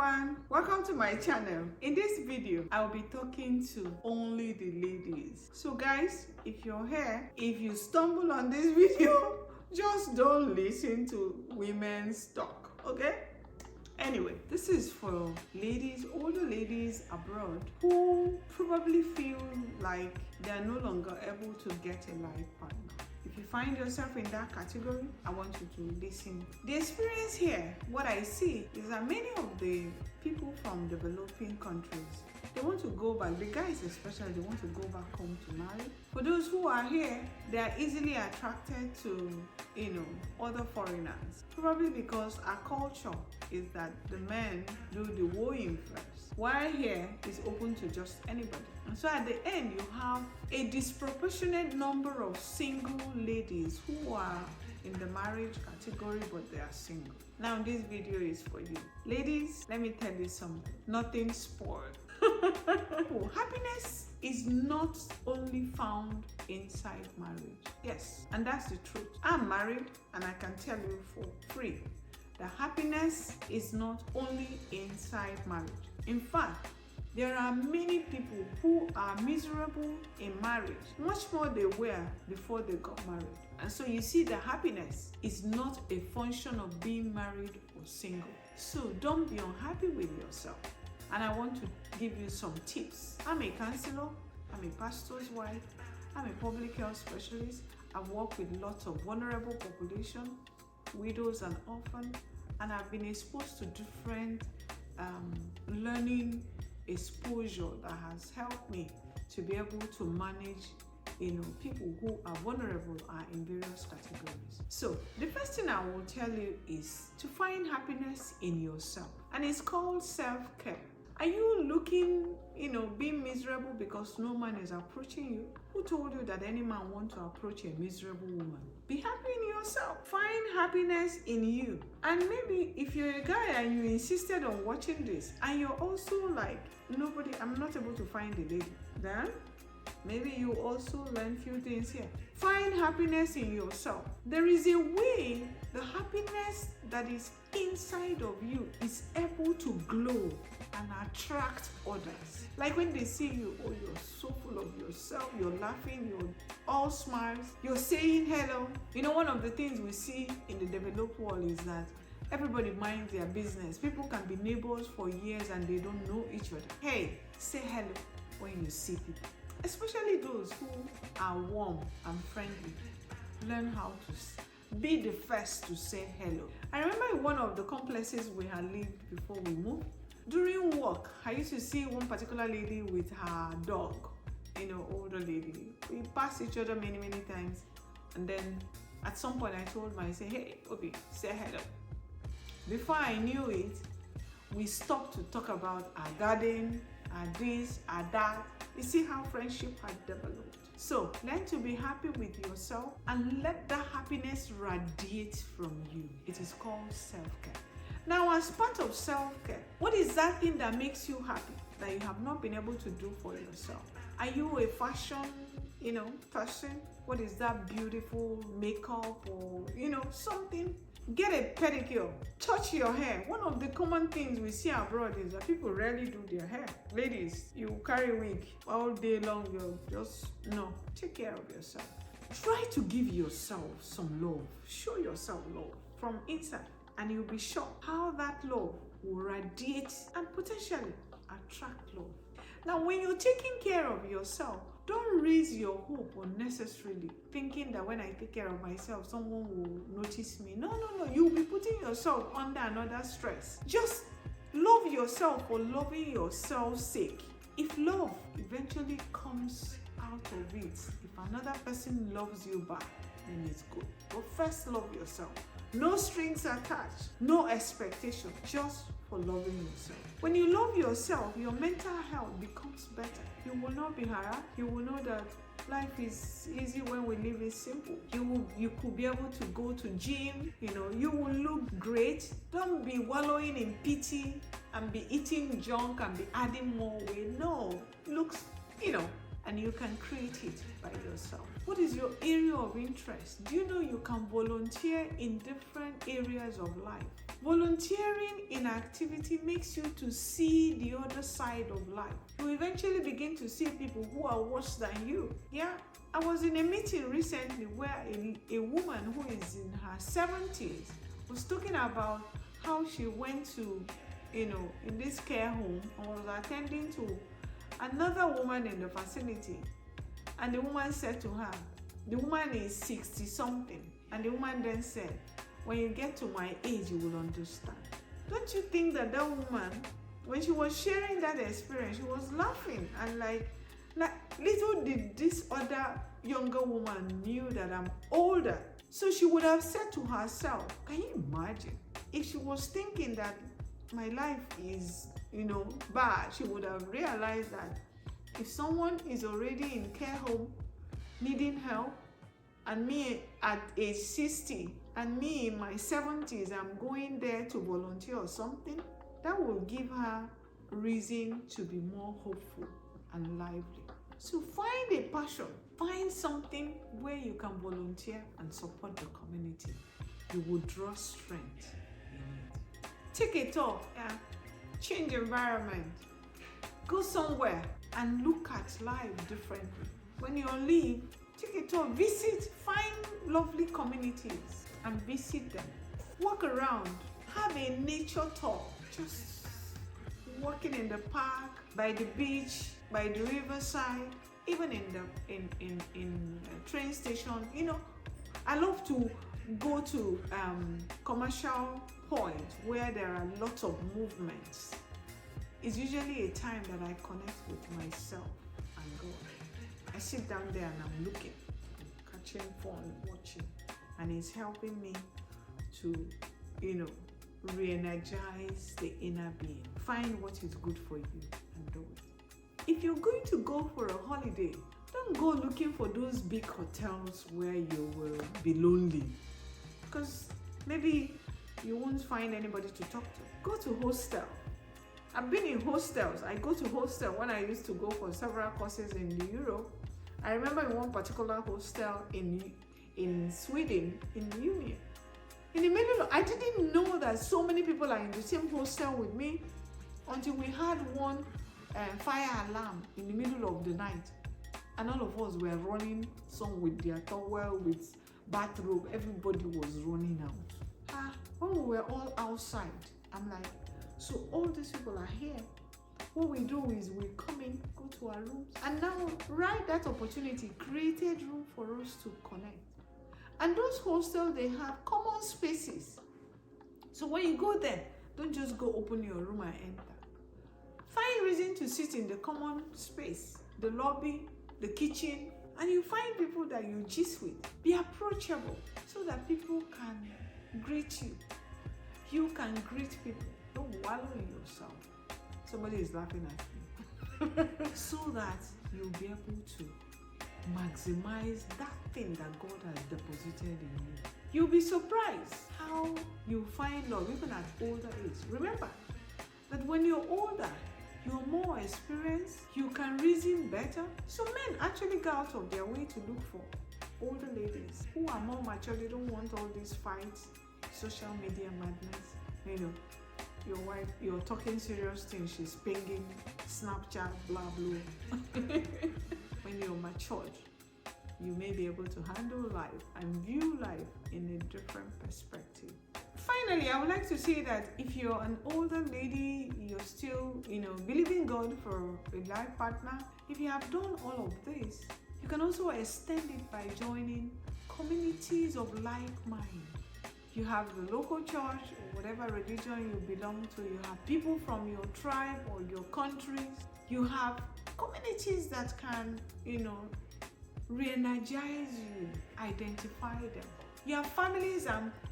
everyone, welcome to my channel. In this video I'll be talking to only the ladies. So guys, if you're here, if you stumble on this video, just don't listen to women's talk, okay? Anyway, this is for ladies, older ladies abroad who probably feel like they are no longer able to get a life partner. If you find yourself in that category, I want you to listen. The experience here, what I see is that many of the people from developing countries, they want to go back, the guys especially, they want to go back home to marry. For those who are here, they are easily attracted to, other foreigners. Probably because our culture is that the men do the wooing first, while here is open to just anybody. And so at the end, you have a disproportionate number of single ladies who are in the marriage category, but they are single. Now this video is for you. Ladies, let me tell you something. Nothing spoiled. Happiness is not only found inside marriage. Yes, and that's the truth. I'm married and I can tell you for free that happiness is not only inside marriage. In fact, there are many people who are miserable in marriage, much more they were before they got married. And so you see that happiness is not a function of being married or single. So don't be unhappy with yourself. And I want to give you some tips. I'm a counselor, I'm a pastor's wife, I'm a public health specialist. I've worked with lots of vulnerable population, widows and orphans, and I've been exposed to different learning exposure that has helped me to be able to manage people who are vulnerable are in various categories. So the first thing I will tell you is to find happiness in yourself, and it's called self-care. Are you looking, being miserable because no man is approaching you? Who told you that any man wants to approach a miserable woman? Be happy in yourself. Find happiness in you. And maybe if you're a guy and you insisted on watching this and you're also like, I'm not able to find a lady, then maybe you also learn few things here. Find happiness in yourself. There is a way the happiness that is inside of you is able to glow and attract others. Like when they see you, oh, you're so full of yourself, you're laughing, you're all smiles, you're saying hello. One of the things we see in the developed world is that everybody minds their business. People can be neighbors for years and they don't know each other. Hey, say hello when you see people. Especially those who are warm and friendly. Learn how to be the first to say hello. I remember in one of the complexes we had lived before we moved. During work, I used to see one particular lady with her dog, older lady. We passed each other many times. And then at some point I told her, I said, hey, Obi, say hello. Before I knew it, we stopped to talk about our garden, our this, our that. You see how friendship had developed. So learn to be happy with yourself and let that happiness radiate from you. It is called self-care. Now, as part of self-care, what is that thing that makes you happy that you have not been able to do for yourself? Are you a fashion, person? What is that beautiful makeup or, something? Get a pedicure, touch your hair. One of the common things we see abroad is that people rarely do their hair. Ladies, you carry wig all day long, take care of yourself. Try to give yourself some love. Show yourself love from inside, and you'll be shocked how that love will radiate and potentially attract love. Now, when you're taking care of yourself, don't raise your hope unnecessarily, thinking that when I take care of myself, someone will notice me. No. You'll be putting yourself under another stress. Just love yourself for loving yourself's sake. If love eventually comes out of it, if another person loves you back, then it's good. But first, love yourself. No strings attached, no expectation, just for loving yourself. When you love yourself, your mental health becomes better. You will not be harassed. You will know that life is easy when we live it simple. You could be able to go to gym. You will look great. Don't be wallowing in pity and be eating junk and be adding more weight. No, looks, and you can create it by yourself. What is your area of interest? Do you know you can volunteer in different areas of life? Volunteering in activity makes you to see the other side of life. You eventually begin to see people who are worse than you. Yeah, I was in a meeting recently where a woman who is in her 70s was talking about how she went to, in this care home and was attending to another woman in the facility. And the woman said to her, the woman is 60 something, and the woman then said, when you get to my age, you will understand. Don't you think that woman, when she was sharing that experience, she was laughing, and like little did this other younger woman knew that I'm older. So she would have said to herself, can you imagine? If she was thinking that my life is, bad, she would have realized that if someone is already in care home needing help, and me at age 60, and me in my 70s, I'm going there to volunteer or something, that will give her reason to be more hopeful and lively. So find a passion, find something where you can volunteer and support the community. You will draw strength in it. Take a tour, change environment, go somewhere and look at life differently. When you leave, take a tour, visit, find lovely communities and visit them. Walk around, have a nature tour, just walking in the park, by the beach, by the riverside, even in the train station. I love to go to commercial points where there are lots of movements. It's usually a time that I connect with myself and God. I sit down there and I'm looking, catching fun, watching, and it's helping me to, re-energize the inner being. Find what is good for you and do it. If you're going to go for a holiday, don't go looking for those big hotels where you will be lonely, because maybe you won't find anybody to talk to. Go to hostel. I've been in hostels. I go to hostel when I used to go for several courses in Europe. I remember in one particular hostel in Sweden, in the Union. In the middle I didn't know that so many people are in the same hostel with me until we had one fire alarm in the middle of the night. And all of us were running, some with their towel, with bathrobe, everybody was running out. When we were all outside, I'm like, so all these people are here. What we do is we come in, go to our rooms, and now right that opportunity created room for us to connect. And those hostels, they have common spaces. So when you go there, don't just go open your room and enter. Find reason to sit in the common space, the lobby, the kitchen, and you find people that you gist with. Be approachable so that people can greet you. You can greet people. Don't wallow in yourself. Somebody is laughing at me. So that you'll be able to maximize that thing that God has deposited in you. You'll be surprised how you find love even at older age. Remember that when you're older, you're more experienced, you can reason better. So men actually go out of their way to look for older ladies who are more mature. They don't want all these fights, social media madness. Your wife, you're talking serious things, she's pinging, Snapchat, blah, blah. When you're matured, you may be able to handle life and view life in a different perspective. Finally, I would like to say that if you're an older lady, you're still, believing God for a life partner, if you have done all of this, you can also extend it by joining communities of like mind. You have the local church or whatever religion you belong to. You have people from your tribe or your countries. You have communities that can, re-energize you, identify them. You have families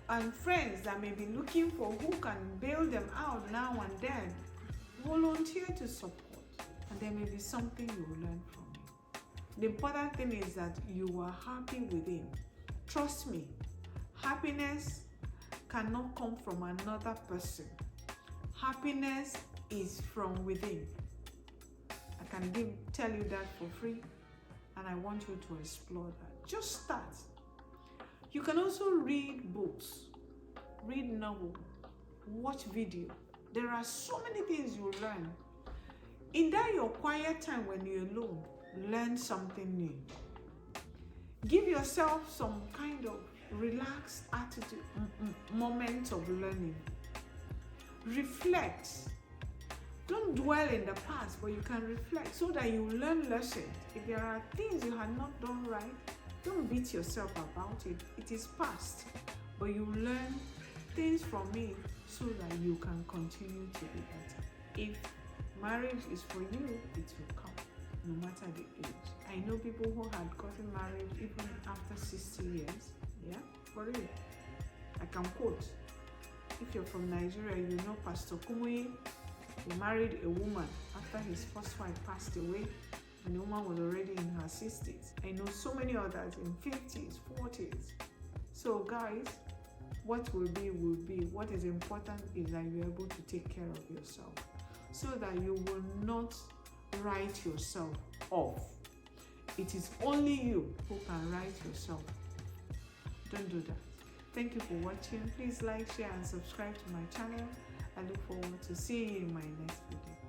and friends that may be looking for who can bail them out now and then. Volunteer to support, and there may be something you will learn from it. The important thing is that you are happy within. Trust me, happiness cannot come from another person. Happiness is from within. I can tell you that for free, and I want you to explore that. Just start. You can also read books, read novels, watch video. There are so many things you learn. In that your quiet time when you're alone, learn something new. Give yourself some kind of relaxed attitude, moment of learning. Reflect. Don't dwell in the past, but you can reflect so that you learn lessons. If there are things you had not done right, don't beat yourself about it. It is past, but you learn things from it so that you can continue to be better. If marriage is for you, it will come, no matter the age. I know people who had gotten married even after 60 years. Yeah, for real. I can quote. If you're from Nigeria, you know Pastor Kumuyi. He married a woman after his first wife passed away, and the woman was already in her 60s. I know so many others in 50s, 40s. So guys, what will be will be. What is important is that you're able to take care of yourself so that you will not write yourself off. It is only you who can write yourself. Don't do that. Thank you for watching. Please like, share, and subscribe to my channel. I look forward to seeing you in my next video.